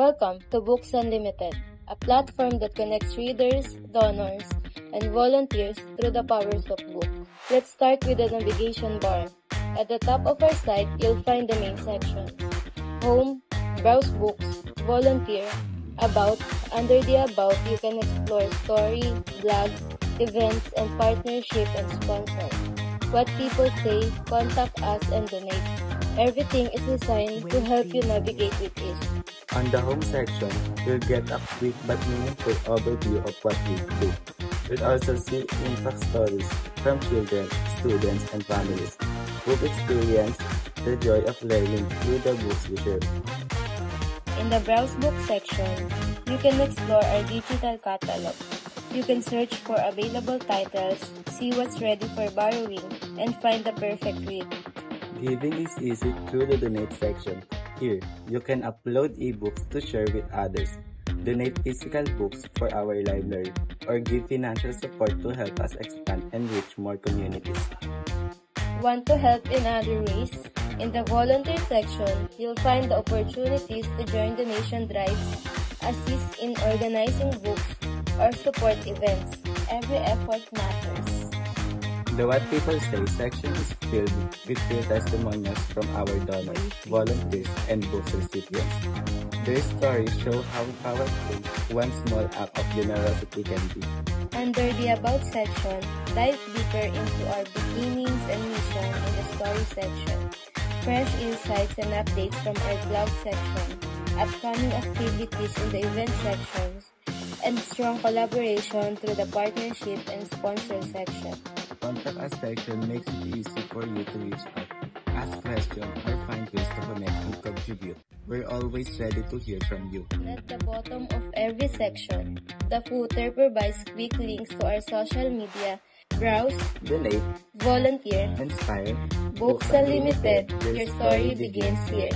Welcome to Books Unlimited, a platform that connects readers, donors, and volunteers through the powers of book. Let's start with the navigation bar. At the top of our site, you'll find the main sections: Home, Browse Books, Volunteer, About. Under the About, you can explore story, blog, events, and partnership and sponsors. What people say, contact us, and donate. Everything is designed to help you navigate with ease. On the home section, you'll get a quick but meaningful overview of what we do. You'll also see impact stories from children, students, and families who've experienced the joy of learning through the books we share. In the Browse Book section, you can explore our digital catalog. You can search for available titles, see what's ready for borrowing, and find the perfect read. Giving is easy through the Donate section. Here, you can upload ebooks to share with others, donate physical books for our library, or give financial support to help us expand and reach more communities. Want to help in other ways? In the Volunteer section, you'll find the opportunities to join donation drives, assist in organizing books, or support events. Every effort matters. The What People Say section is filled with real testimonials from our donors, volunteers, and books recipients. Their stories show how powerful one small act of generosity can be. Under the About section, dive deeper into our beginnings and mission in the Story section. Fresh insights and updates from our blog section, upcoming activities in the event sections, and strong collaboration through the partnership and sponsor section. Contact Us section makes it easy for you to reach out, ask questions, or find ways to connect and contribute. We're always ready to hear from you. At the bottom of every section, the footer provides quick links to our social media, Browse, Donate, Volunteer, Inspire, Books Unlimited. Your story begins here.